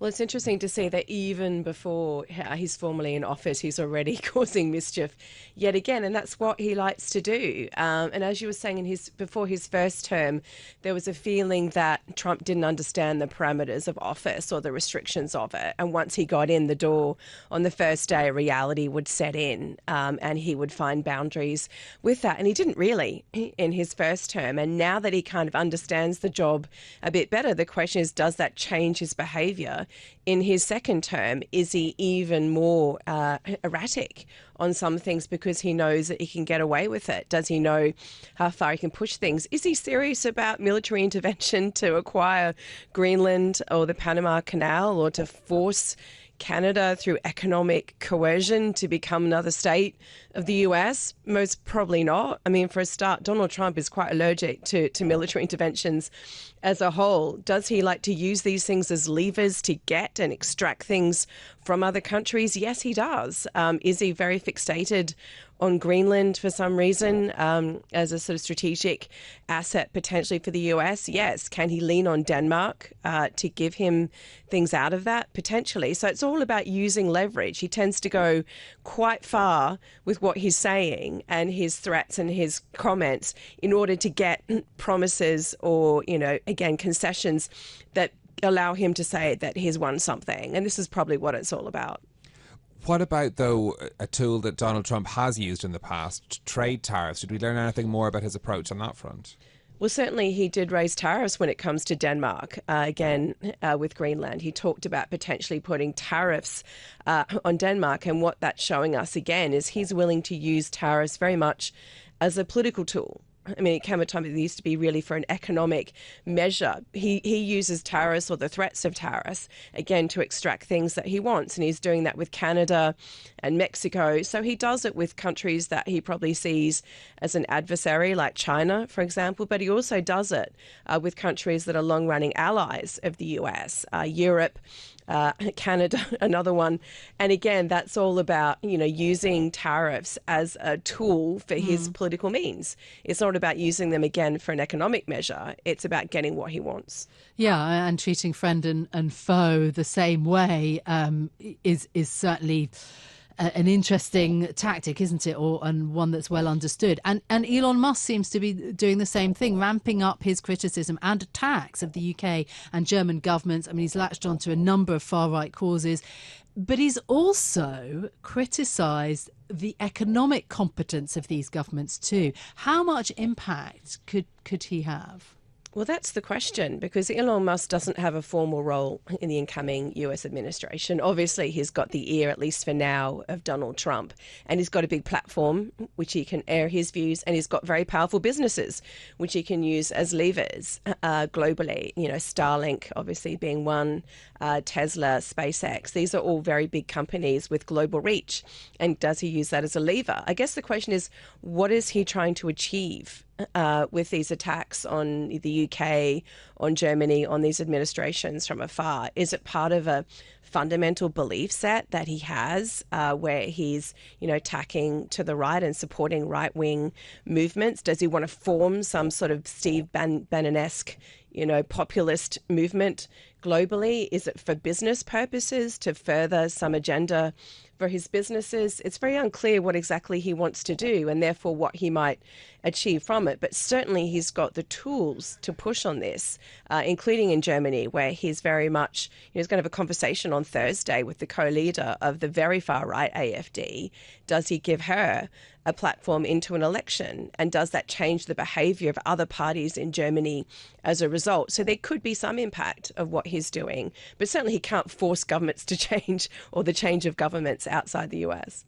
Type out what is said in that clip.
Well, it's interesting to see that even before he's formally in office, he's already causing mischief yet again, and that's what he likes to do. And as you were saying, before his first term, there was a feeling that Trump didn't understand the parameters of office or the restrictions of it. And once he got in the door on the first day, reality would set in, and he would find boundaries with that. And he didn't really in his first term. And now that he kind of understands the job a bit better, the question is, does that change his behaviour? In his second term, is he even more erratic on some things because he knows that he can get away with it? Does he know how far he can push things? Is he serious about military intervention to acquire Greenland or the Panama Canal, or to force Canada through economic coercion to become another state of the US? Most probably not. I mean, for a start, Donald Trump is quite allergic to military interventions as a whole. Does he like to use these things as levers to get and extract things from other countries? Yes, he does. Is he very fixated on Greenland for some reason as a sort of strategic asset potentially for the US? Yes. Can he lean on Denmark to give him things out of that? Potentially. So it's all about using leverage. He tends to go quite far with what he's saying and his threats and his comments in order to get promises or, again, concessions that allow him to say that he's won something. And this is probably what it's all about. What about, though, a tool that Donald Trump has used in the past, trade tariffs? Did we learn anything more about his approach on that front? Well, certainly he did raise tariffs when it comes to Denmark, with Greenland. He talked about potentially putting tariffs on Denmark. And what that's showing us, again, is he's willing to use tariffs very much as a political tool. I mean, it came a time that it used to be really for an economic measure. He uses tariffs or the threats of tariffs, again, to extract things that he wants. And he's doing that with Canada and Mexico. So he does it with countries that he probably sees as an adversary, like China, for example. But he also does it with countries that are long-running allies of the US, Europe, Canada, another one. And again, that's all about, using tariffs as a tool for his political means. It's not about using them, again, for an economic measure. It's about getting what he wants. Yeah, and treating friend and foe the same way is certainly an interesting tactic, isn't it? And one that's well understood. And Elon Musk seems to be doing the same thing, ramping up his criticism and attacks of the UK and German governments. I mean, he's latched onto a number of far-right causes, but he's also criticised the economic competence of these governments too. How much impact could he have? Well, that's the question, because Elon Musk doesn't have a formal role in the incoming US administration. Obviously, he's got the ear, at least for now, of Donald Trump. And he's got a big platform which he can air his views. And he's got very powerful businesses which he can use as levers globally. Starlink, obviously, being one, Tesla, SpaceX. These are all very big companies with global reach. And does he use that as a lever? I guess the question is, what is he trying to achieve with these attacks on the UK, on Germany, on these administrations from afar? Is it part of a fundamental belief set that he has where he's, tacking to the right and supporting right-wing movements? Does he want to form some sort of Steve Bannon-esque, populist movement globally? Is it for business purposes to further some agenda for his businesses? It's very unclear what exactly he wants to do and therefore what he might achieve from it. But certainly he's got the tools to push on this, including in Germany, where he's very much, he's going to have a conversation on Thursday with the co-leader of the very far right AfD. Does he give her a platform into an election? And does that change the behaviour of other parties in Germany as a result? So there could be some impact of what he's doing, but certainly he can't force governments to change or the change of governments outside the US.